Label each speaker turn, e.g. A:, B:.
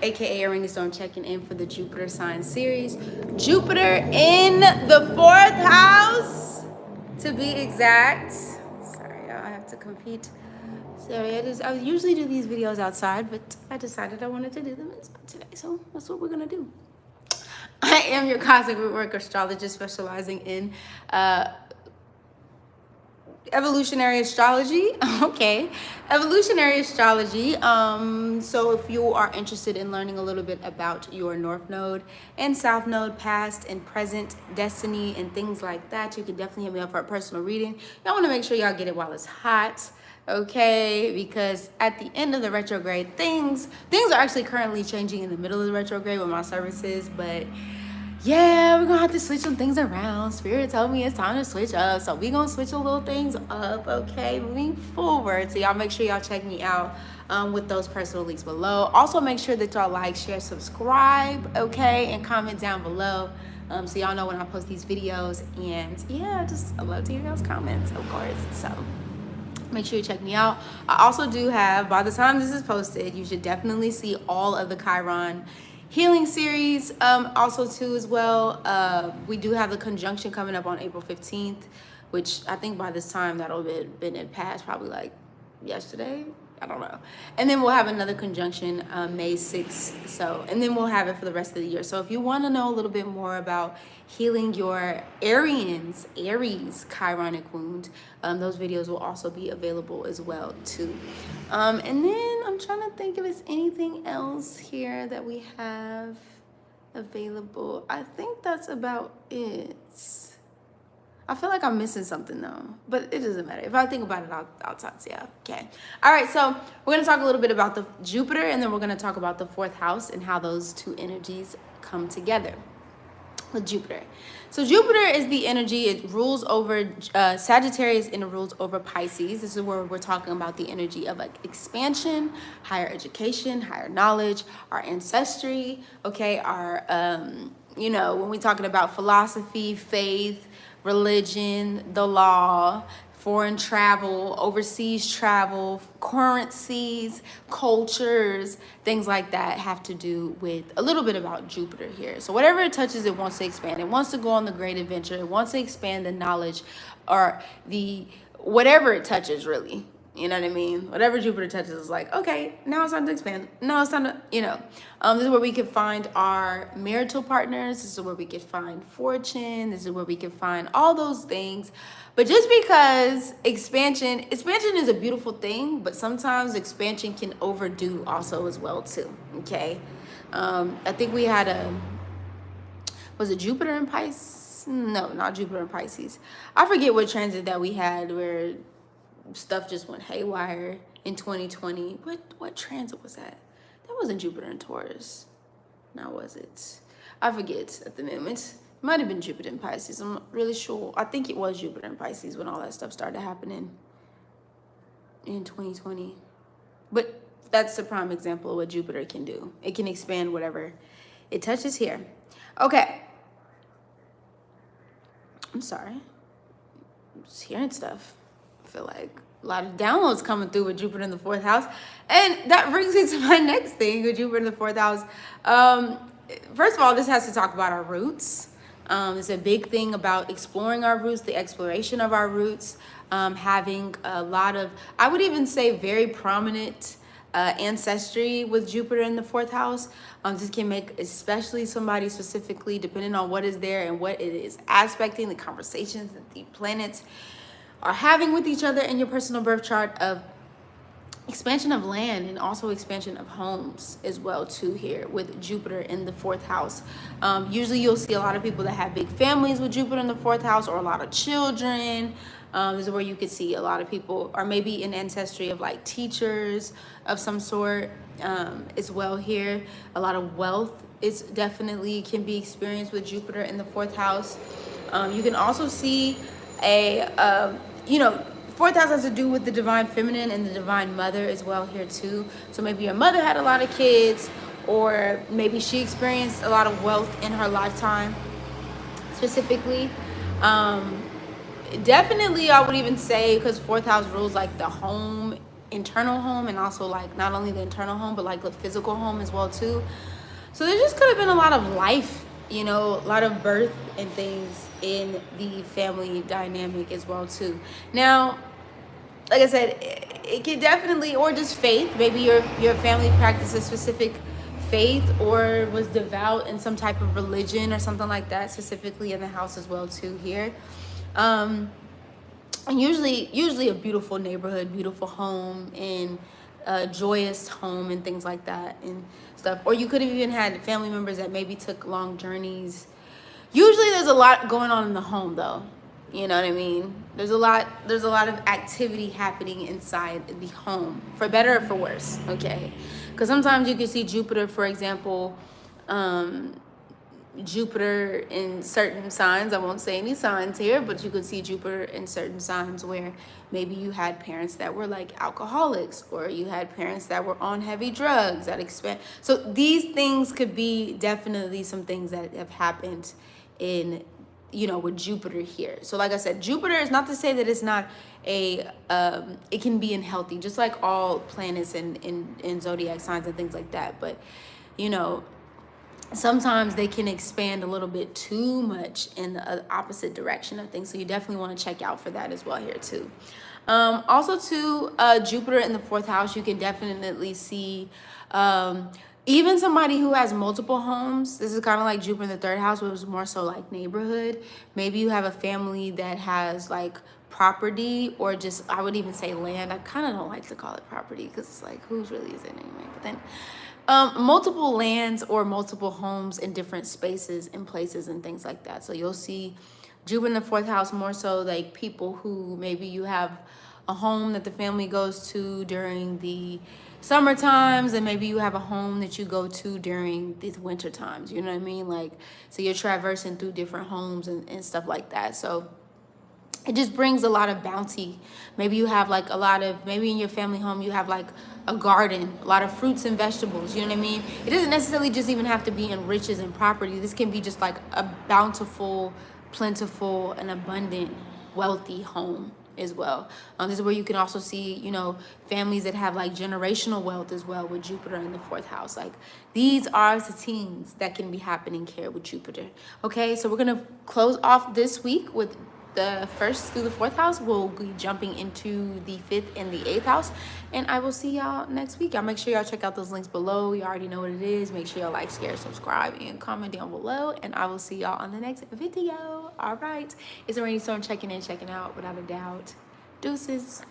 A: aka Ring the Storm, checking in for the Jupiter sign series. Jupiter in the 4th house, to be exact. Sorry, y'all, I have to compete. Sorry, I usually do these videos outside, but I decided I wanted to do them inside today, so that's what we're gonna do. I am your cosmic rootwork astrologist, specializing in evolutionary astrology. Okay, evolutionary astrology. So if you are interested in learning a little bit about your north node and south node, past and present destiny and things like that, you can definitely hit me up for a personal reading. Y'all want to make sure y'all get it while it's hot, okay? Because at the end of the retrograde, things are actually currently changing in the middle of the retrograde with my services, but yeah, we're gonna have to switch some things around. Spirit told me it's time to switch up, so we're gonna switch a little things up, okay, moving forward. So y'all make sure y'all check me out with those personal links below. Also make sure that y'all like, share, subscribe, okay, and comment down below, so y'all know when I post these videos. And yeah, I love to hear y'all's comments, of course. So make sure you check me out. I also do have, by the time this is posted, you should definitely see all of the Chiron healing series also too as well. We do have the conjunction coming up on April 15th, which I think by this time that'll have been in past, probably like yesterday, I don't know. And then we'll have another conjunction May 6th. So, and then we'll have it for the rest of the year. So if you want to know a little bit more about healing your Aries chironic wound, those videos will also be available as well too. And then I'm trying to think if there's anything else here that we have available. I think that's about it. I feel like I'm missing something though, but it doesn't matter. If I think about it, I'll talk to you. Okay. All right. So we're going to talk a little bit about the Jupiter, and then we're going to talk about the 4th house and how those two energies come together with Jupiter. So Jupiter is the energy. It rules over Sagittarius, and it rules over Pisces. This is where we're talking about the energy of like expansion, higher education, higher knowledge, our ancestry. Okay. Our, when we're talking about philosophy, faith, religion, the law, foreign travel, overseas travel, currencies, cultures, things like that have to do with a little bit about Jupiter here. So whatever it touches, it wants to expand. It wants to go on the great adventure. It wants to expand the knowledge, or whatever it touches, really. You know what I mean? Whatever Jupiter touches is like, okay, now it's time to expand. No, it's time to, this is where we can find our marital partners. This is where we can find fortune. This is where we can find all those things. But just because expansion is a beautiful thing, but sometimes expansion can overdo also as well too, okay? I think we had was it Jupiter in Pisces? No, not Jupiter in Pisces. I forget what transit that we had where stuff just went haywire in 2020. What transit was that? That wasn't Jupiter in Taurus. Now was it? I forget at the moment. It might have been Jupiter in Pisces. I'm not really sure. I think it was Jupiter in Pisces when all that stuff started happening in 2020. But that's a prime example of what Jupiter can do. It can expand whatever it touches here. Okay. I'm sorry. I'm just hearing stuff. I feel like a lot of downloads coming through with Jupiter in the 4th house. And that brings me to my next thing with Jupiter in the 4th house. First of all, this has to talk about our roots. It's a big thing about exploring our roots, the exploration of our roots, having a lot of, I would even say, very prominent ancestry with Jupiter in the 4th house. This can make, especially somebody specifically, depending on what is there and what it is aspecting, the conversations that the planets are having with each other in your personal birth chart, of expansion of land and also expansion of homes as well too here with Jupiter in the 4th house. Usually you'll see a lot of people that have big families with Jupiter in the 4th house, or a lot of children. This is where you could see a lot of people, or maybe an ancestry of like teachers of some sort as well here. A lot of wealth is definitely can be experienced with Jupiter in the 4th house. You can also see 4th house has to do with the divine feminine and the divine mother as well here too. So maybe your mother had a lot of kids, or maybe she experienced a lot of wealth in her lifetime specifically. Definitely, I would even say, because 4th house rules like the home internal home, and also like not only the internal home but like the physical home as well too. So there just could have been a lot of life, you know, a lot of birth and things in the family dynamic as well too. Now, like I said, it could definitely, or just faith. Maybe your family practices specific faith or was devout in some type of religion or something like that, specifically in the house as well too here. And usually a beautiful neighborhood, beautiful home, and a joyous home and things like that and stuff. Or you could have even had family members that maybe took long journeys. Usually there's a lot going on in the home though. You know what I mean? There's a lot of activity happening inside the home, for better or for worse, okay? Because sometimes you can see Jupiter, for example, Jupiter in certain signs. I won't say any signs here, but you could see Jupiter in certain signs where maybe you had parents that were like alcoholics, or you had parents that were on heavy drugs that expand. So these things could be definitely some things that have happened in, you know, with Jupiter here. So like I said, Jupiter is not to say that it's not it can be unhealthy, just like all planets in zodiac signs and things like that. But, you know, sometimes they can expand a little bit too much in the opposite direction of things. So you definitely want to check out for that as well here too. Also too, Jupiter in the 4th house, you can definitely see even somebody who has multiple homes. This is kind of like Jupiter in the 3rd house, but it was more so like neighborhood. Maybe you have a family that has like property, or just, I would even say land. I kind of don't like to call it property because it's like, whose really is it anyway? But then multiple lands or multiple homes in different spaces and places and things like that. So you'll see Jupiter in the 4th house more so like people who maybe you have a home that the family goes to during the summer times, and maybe you have a home that you go to during these winter times. You know what I mean? Like, so you're traversing through different homes and stuff like that. So it just brings a lot of bounty. Maybe you have like a lot of, maybe in your family home you have like a garden, a lot of fruits and vegetables, you know what I mean? It doesn't necessarily just even have to be in riches and property. This can be just like a bountiful, plentiful, and abundant, wealthy home as well. This is where you can also see, you know, families that have like generational wealth as well with Jupiter in the 4th house. Like, these are the things that can be happening here with Jupiter. Okay, so we're gonna close off this week with the 1st through the 4th house. We'll be jumping into the 5th and the 8th house, and I will see y'all next week. Y'all make sure y'all check out those links below. You already know what it is. Make sure y'all like, share, subscribe, and comment down below, and I will see y'all on the next video. All right, it's a rainy storm checking in, checking out without a doubt. Deuces.